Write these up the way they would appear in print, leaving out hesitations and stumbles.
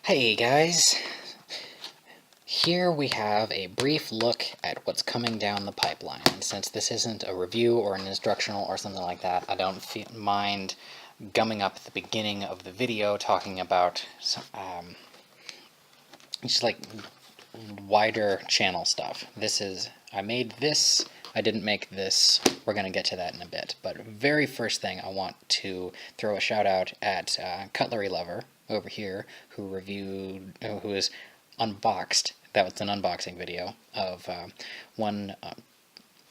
Hey guys, here we have a brief look at what's coming down the pipeline. And since this isn't a review or an instructional or something like that, I don't mind gumming up at the beginning of the video talking about just like wider channel stuff. I made this, I didn't make this, we're going to get to that in a bit. But very first thing, I want to throw a shout out at Cutlerylover over here, who is unboxed. That was an unboxing video of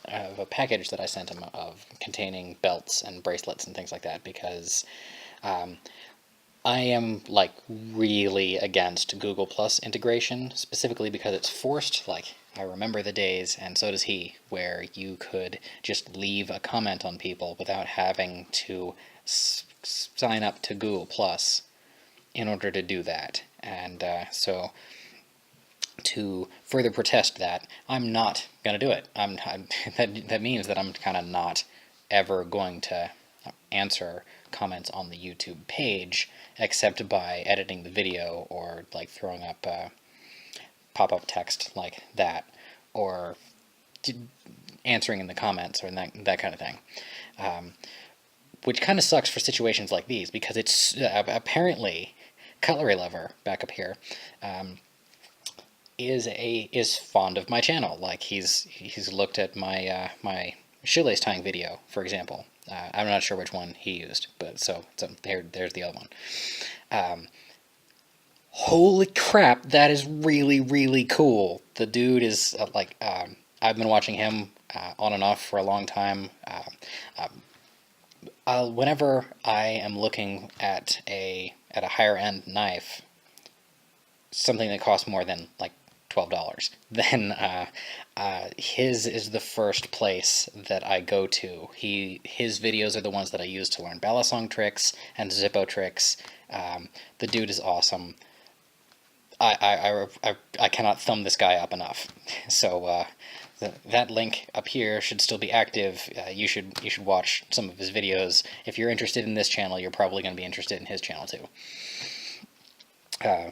of a package that I sent him of containing belts and bracelets and things like that, because I am like really against Google Plus integration, specifically because it's forced. Like, I remember the days, and so does he, where you could just leave a comment on people without having to sign up to Google Plus in order to do that. And so to further protest that, I'm not going to do it. That means that I'm kind of not ever going to answer comments on the YouTube page, except by editing the video or like throwing up pop-up text like that, or answering in the comments or that kind of thing. Which kind of sucks for situations like these, because it's apparently Cutlerylover back up here is fond of my channel. Like, he's looked at my my shoelace tying video, for example. I'm not sure which one he used, but so there's the other one. Holy crap, that is really, really cool. The dude is I've been watching him on and off for a long time. Whenever I am looking at a higher end knife, something that costs more than like $12, then his is the first place that I go to. His videos are the ones that I use to learn balisong tricks and Zippo tricks. The dude is awesome. I cannot thumb this guy up enough. So that link up here should still be active. You should watch some of his videos. If you're interested in this channel, you're probably going to be interested in his channel too.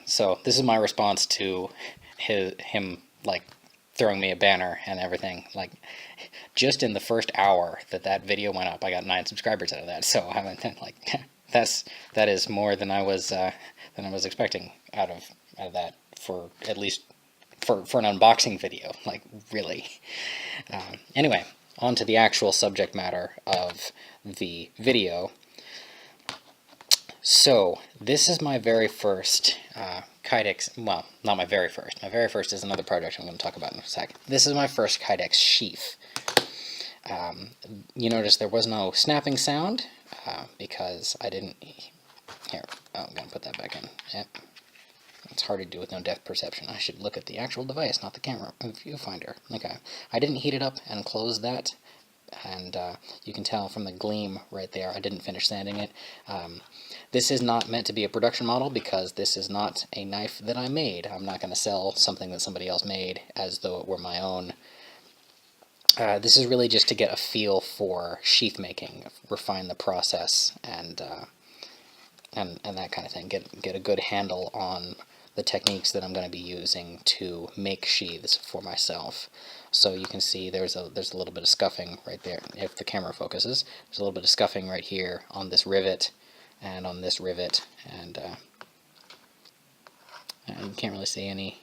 So this is my response to him like throwing me a banner and everything. Like, just in the first hour that video went up, I got 9 subscribers out of that. So I mean, like, that is more than I was expecting out of that, for at least for an unboxing video. Like, really. Anyway, on to the actual subject matter of the video. So, this is my very first Kydex, well, not my very first. My very first is another project I'm going to talk about in a sec. This is my first Kydex sheath. You notice there was no snapping sound, because I didn't... Here, I'm going to put that back in. Yep. It's hard to do with no depth perception. I should look at the actual device, not the camera viewfinder. Okay. I didn't heat it up and close that, and you can tell from the gleam right there, I didn't finish sanding it. This is not meant to be a production model, because this is not a knife that I made. I'm not going to sell something that somebody else made as though it were my own. This is really just to get a feel for sheath making, refine the process, and that kind of thing. Get a good handle on the techniques that I'm going to be using to make sheaths for myself. So you can see there's a little bit of scuffing right there. If the camera focuses, there's a little bit of scuffing right here on this rivet and on this rivet, and you can't really see any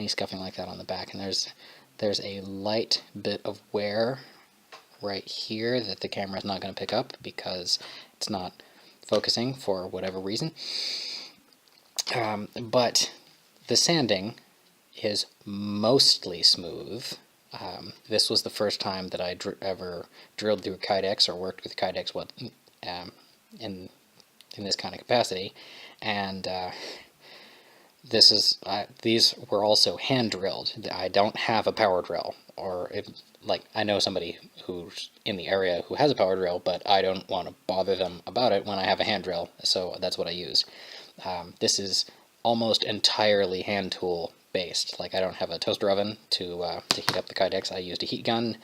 scuffing like that on the back. And there's a light bit of wear right here that the camera is not going to pick up because it's not focusing for whatever reason. But the sanding is mostly smooth. This was the first time that I ever drilled through Kydex or worked with Kydex in this kind of capacity, and these were also hand drilled. I don't have a power drill, or I know somebody who's in the area who has a power drill, but I don't want to bother them about it when I have a hand drill, so that's what I use. This is almost entirely hand tool based. Like, I don't have a toaster oven to heat up the Kydex. I used a heat gun,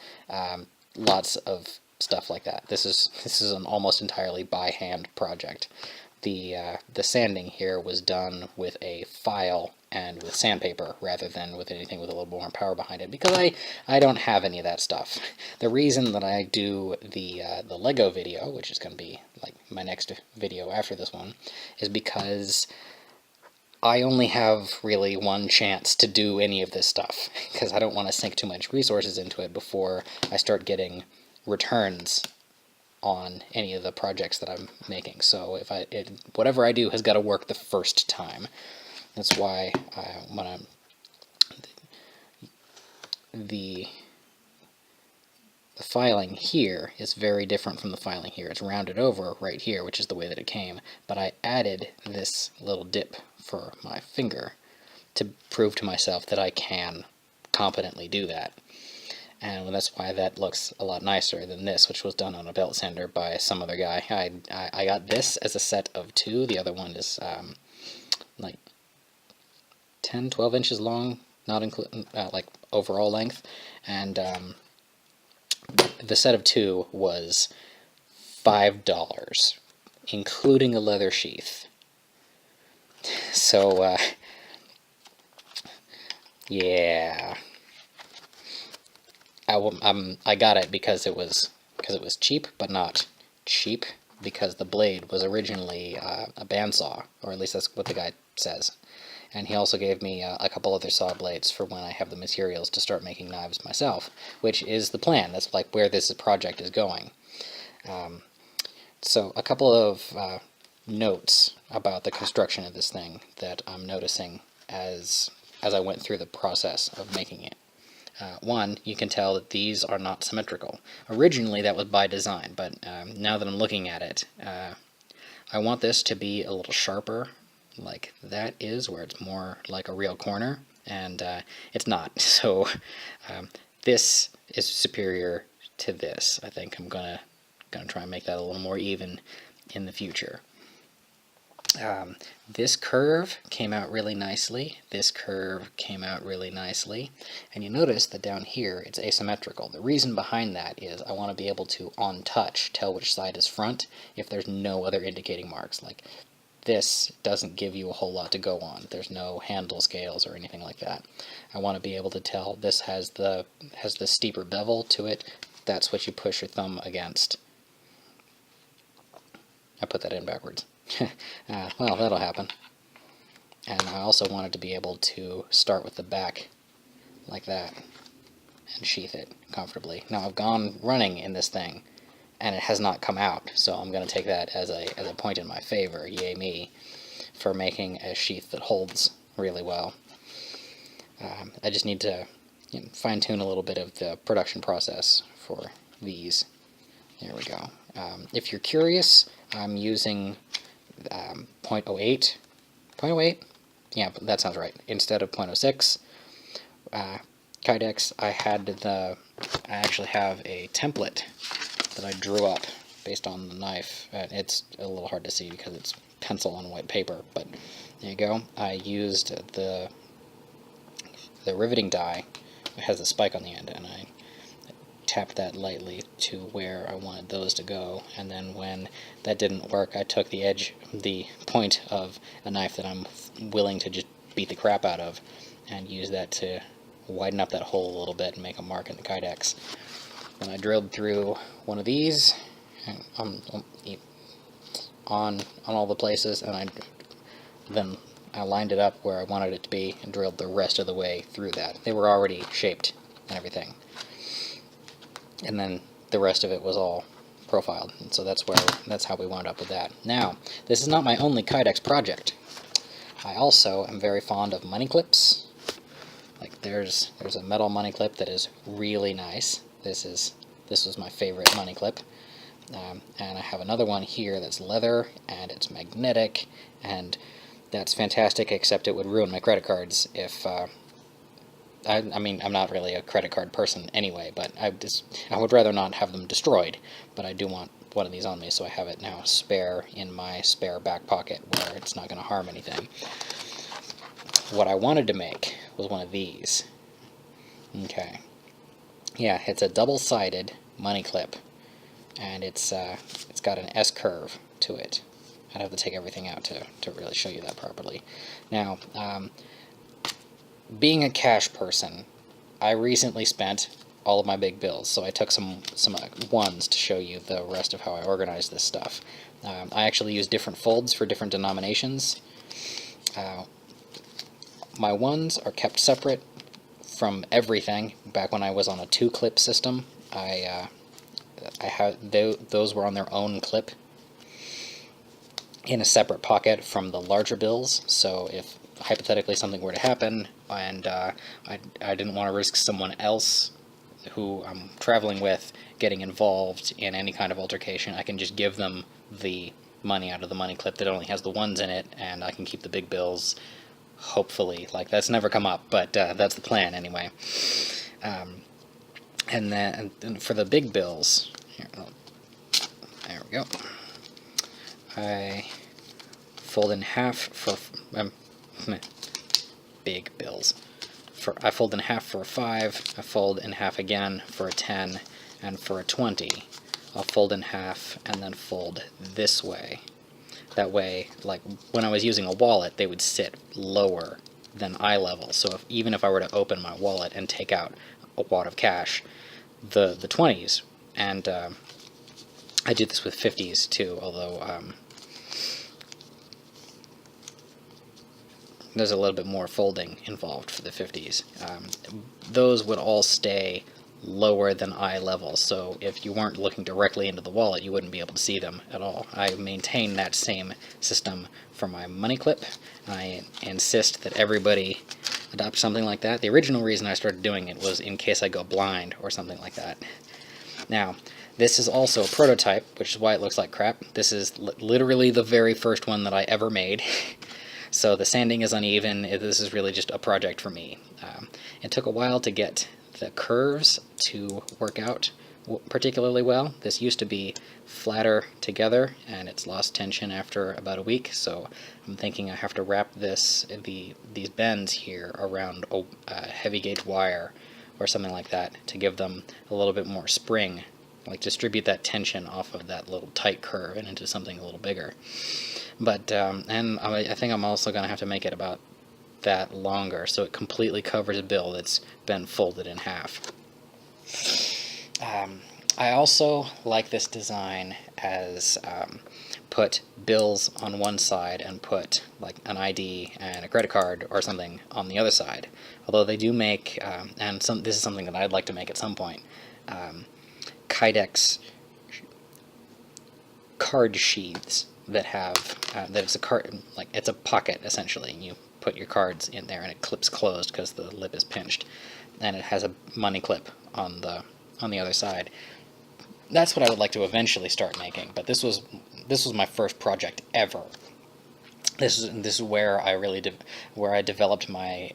lots of stuff like that. This is an almost entirely by hand project. the sanding here was done with a file and with sandpaper rather than with anything with a little more power behind it, because I don't have any of that stuff. The reason that I do the Lego video, which is going to be like my next video after this one, is because I only have really one chance to do any of this stuff, because I don't want to sink too much resources into it before I start getting returns on any of the projects that I'm making. So if whatever I do has got to work the first time. That's why the filing here is very different from the filing here. It's rounded over right here, which is the way that it came, but I added this little dip for my finger to prove to myself that I can competently do that. And that's why that looks a lot nicer than this, which was done on a belt sander by some other guy. I got this as a set of 2. The other one is like 10, 12 inches long, not including like overall length. And the set of 2 was $5, including a leather sheath. So yeah. I got it because it was cheap, but not cheap, because the blade was originally a bandsaw, or at least that's what the guy says. And he also gave me a couple other saw blades for when I have the materials to start making knives myself, which is the plan. That's like where this project is going. So a couple of notes about the construction of this thing that I'm noticing as I went through the process of making it. One, you can tell that these are not symmetrical. Originally that was by design, but now that I'm looking at it, I want this to be a little sharper, like that is, where it's more like a real corner, and it's not. So this is superior to this. I think I'm gonna try and make that a little more even in the future. This curve came out really nicely. This curve came out really nicely. And you notice that down here it's asymmetrical. The reason behind that is I want to be able to, on touch, tell which side is front if there's no other indicating marks. Like this doesn't give you a whole lot to go on. There's no handle scales or anything like that. I want to be able to tell this has the steeper bevel to it. That's what you push your thumb against. I put that in backwards. Well, that'll happen. And I also wanted to be able to start with the back like that and sheath it comfortably. Now I've gone running in this thing and it has not come out, so I'm going to take that as a point in my favor, yay me, for making a sheath that holds really well. I just need to fine-tune a little bit of the production process for these. There we go. If you're curious, I'm using 0.08. 0.08? Yeah, that sounds right. Instead of 0.06. Kydex, I actually have a template that I drew up based on the knife. It's a little hard to see because it's pencil on white paper, but there you go. I used the riveting die. It has a spike on the end, and I tapped that lightly to where I wanted those to go, and then when that didn't work, I took the point of a knife that I'm willing to just beat the crap out of, and used that to widen up that hole a little bit and make a mark in the Kydex. Then I drilled through one of these on all the places, and then I lined it up where I wanted it to be and drilled the rest of the way through that. They were already shaped and everything. And then the rest of it was all profiled, and so that's how we wound up with that. Now, this is not my only Kydex project. I also am very fond of money clips. Like there's a metal money clip that is really nice. This was my favorite money clip. And I have another one here that's leather and it's magnetic, and that's fantastic, except it would ruin my credit cards if I mean, I'm not really a credit card person anyway, but I would rather not have them destroyed, but I do want one of these on me, so I have it now spare in my spare back pocket where it's not going to harm anything. What I wanted to make was one of these. Okay. Yeah, it's a double-sided money clip, and it's got an S-curve to it. I'd have to take everything out to really show you that properly. Now, being a cash person, I recently spent all of my big bills, so I took some ones to show you the rest of how I organize this stuff. I actually use different folds for different denominations. My ones are kept separate from everything. Back when I was on a 2-clip system, I had those were on their own clip in a separate pocket from the larger bills. So if hypothetically something were to happen and I didn't want to risk someone else who I'm traveling with getting involved in any kind of altercation, I can just give them the money out of the money clip that only has the ones in it, and I can keep the big bills, hopefully. Like, that's never come up, but that's the plan anyway. And then for the big bills, here, there we go. I fold in half for big bills. I fold in half for a 5, I fold in half again for a 10, and for a 20, I'll fold in half and then fold this way. That way, like when I was using a wallet, they would sit lower than eye level. So even if I were to open my wallet and take out a wad of cash, the 20s, and I do this with 50s too, although there's a little bit more folding involved for the 50s. Those would all stay lower than eye level, so if you weren't looking directly into the wallet, you wouldn't be able to see them at all. I maintain that same system for my money clip, and I insist that everybody adopt something like that. The original reason I started doing it was in case I go blind or something like that. Now, this is also a prototype, which is why it looks like crap. This is literally the very first one that I ever made. So the sanding is uneven. This is really just a project for me. It took a while to get the curves to work out particularly well. This used to be flatter together, and it's lost tension after about a week, so I'm thinking I have to wrap these bends here around a heavy gauge wire or something like that to give them a little bit more spring, like distribute that tension off of that little tight curve and into something a little bigger. But and I think I'm also going to have to make it about that longer, so it completely covers a bill that's been folded in half. I also like this design as put bills on one side and put like an ID and a credit card or something on the other side. Although they do make, and this is something that I'd like to make at some point, Kydex card sheaths that have that it's a card, like it's a pocket essentially, and you put your cards in there and it clips closed because the lip is pinched, and it has a money clip on the other side. That's what I would like to eventually start making, but this was my first project ever. This is where I really where I developed my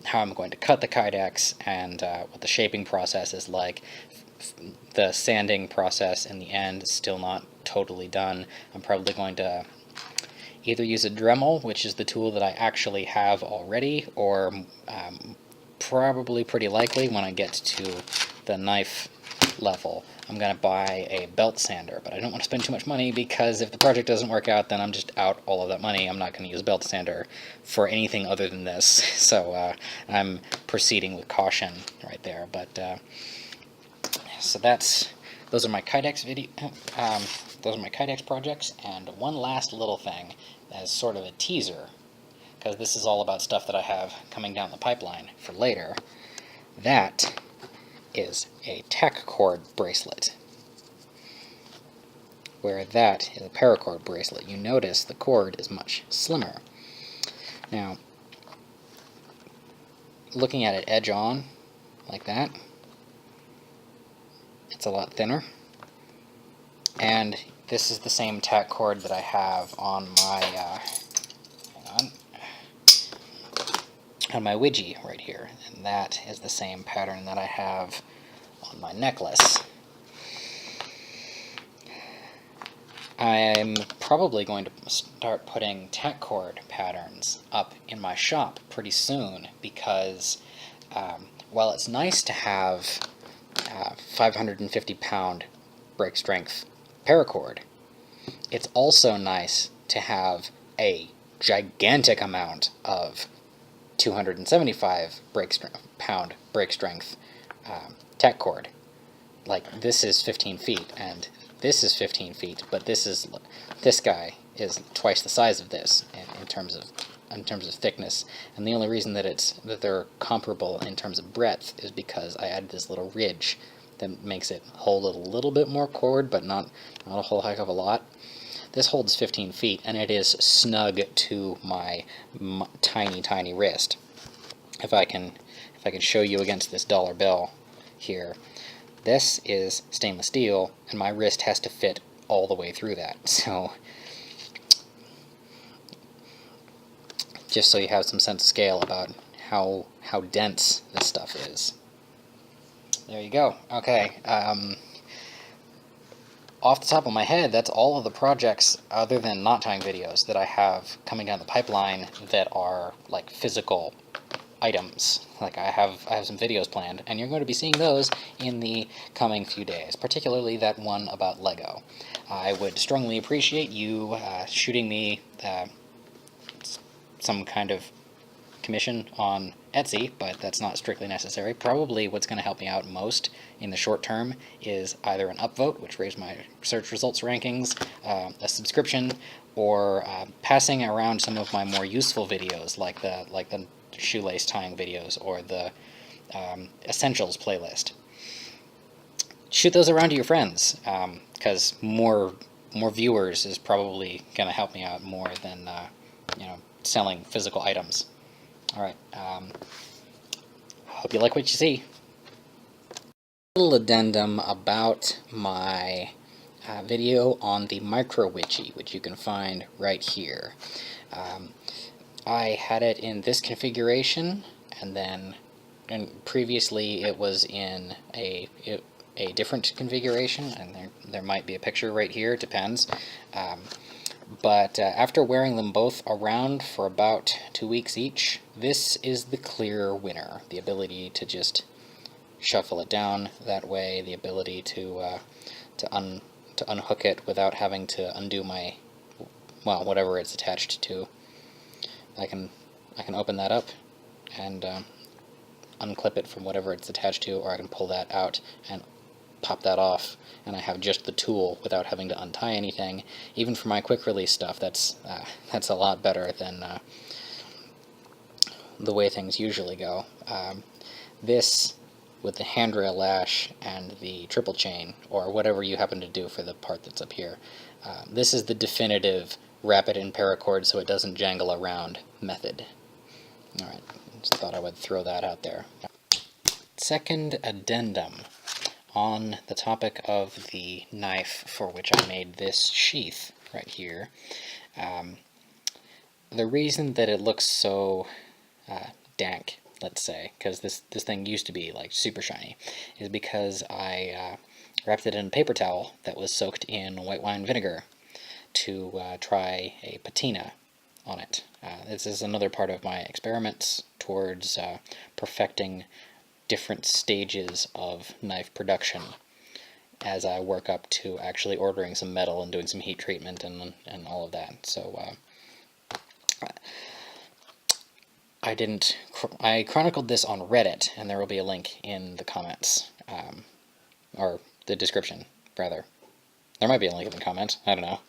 how I'm going to cut the Kydex and what the shaping process is like. The sanding process in the end is still not totally done. I'm probably going to either use a Dremel, which is the tool that I actually have already, or probably pretty likely when I get to the knife level, I'm going to buy a belt sander. But I don't want to spend too much money, because if the project doesn't work out, then I'm just out all of that money. I'm not going to use a belt sander for anything other than this. So I'm proceeding with caution right there. But so those are my Kydex those are my Kydex projects. And one last little thing as sort of a teaser, because this is all about stuff that I have coming down the pipeline for later. That is a TacCord bracelet, where that is a paracord bracelet. You notice the cord is much slimmer. Now, looking at it edge on, like that, it's a lot thinner. And this is the same TacCord that I have on my on my Widgy right here, and that is the same pattern that I have on my necklace. I'm probably going to start putting TacCord patterns up in my shop pretty soon, because while it's nice to have 550-pound break strength paracord, it's also nice to have a gigantic amount of 275 pound brake strength TacCord. Like, this is 15 feet, and this is 15 feet, but this guy is twice the size of this in terms of thickness. And the only reason that they're comparable in terms of breadth is because I added this little ridge that makes it hold a little bit more cord, but not a whole heck of a lot. This holds 15 feet, and it is snug to my tiny wrist. If I can show you against this dollar bill here, this is stainless steel, and my wrist has to fit all the way through that. So, just so you have some sense of scale about how dense this stuff is. There you go. Okay. Off the top of my head, that's all of the projects, other than knot tying videos, that I have coming down the pipeline that are like physical items. Like, I have some videos planned, and you're going to be seeing those in the coming few days, particularly that one about Lego. I would strongly appreciate you shooting me some kind of commission on Etsy, but that's not strictly necessary. Probably what's going to help me out most in the short term is either an upvote, which raised my search results rankings, a subscription, or passing around some of my more useful videos, like the shoelace tying videos or the essentials playlist. Shoot those around to your friends, because more viewers is probably going to help me out more than selling physical items. Alright, hope you like what you see. A little addendum about my video on the micro Witchy, which you can find right here. I had it in this configuration, and previously it was in a different configuration, and there might be a picture right here, it depends. But after wearing them both around for about 2 weeks each, this is the clear winner. The ability to just shuffle it down that way, the ability to unhook it without having to undo my, well, whatever it's attached to. I can open that up and unclip it from whatever it's attached to, or I can pull that out and pop that off, and I have just the tool without having to untie anything. Even for my quick release stuff, that's a lot better than the way things usually go. This, with the handrail lash and the triple chain, or whatever you happen to do for the part that's up here, this is the definitive wrap it in paracord so it doesn't jangle around method. Alright, just thought I would throw that out there. Second addendum on the topic of the knife for which I made this sheath right here. The reason that it looks so dank, let's say, because this thing used to be like super shiny, is because I wrapped it in a paper towel that was soaked in white wine vinegar to try a patina on it. This is another part of my experiments towards perfecting different stages of knife production as I work up to actually ordering some metal and doing some heat treatment and all of that. So I chronicled this on Reddit, and there will be a link in the comments, or the description, rather. There might be a link in the comments, I don't know.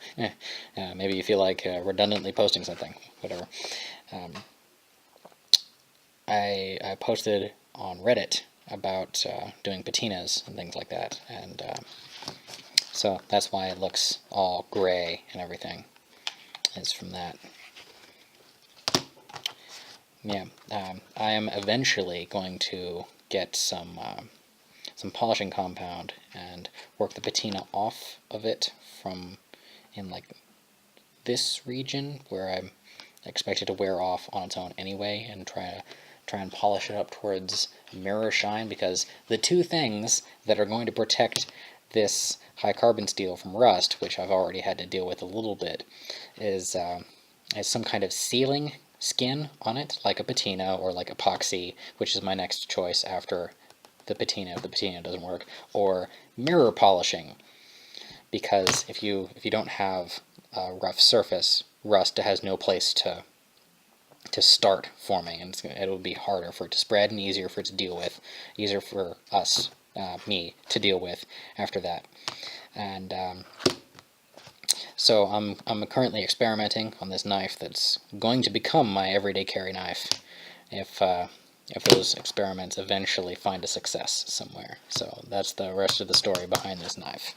Maybe you feel like redundantly posting something, whatever. I posted on Reddit about doing patinas and things like that, and so that's why it looks all gray and everything, is from that. Yeah, I am eventually going to get some polishing compound and work the patina off of it from in like this region where I'm expected to wear off on its own anyway, and try and polish it up towards mirror shine, because the two things that are going to protect this high carbon steel from rust, which I've already had to deal with a little bit, is some kind of sealing skin on it, like a patina or like epoxy, which is my next choice after the patina if the patina doesn't work, or mirror polishing, because if you don't have rough surface, rust has no place to start forming, and it'll be harder for it to spread and easier for it to deal with, easier for us, me, to deal with after that. And so I'm currently experimenting on this knife that's going to become my everyday carry knife if those experiments eventually find a success somewhere. So that's the rest of the story behind this knife.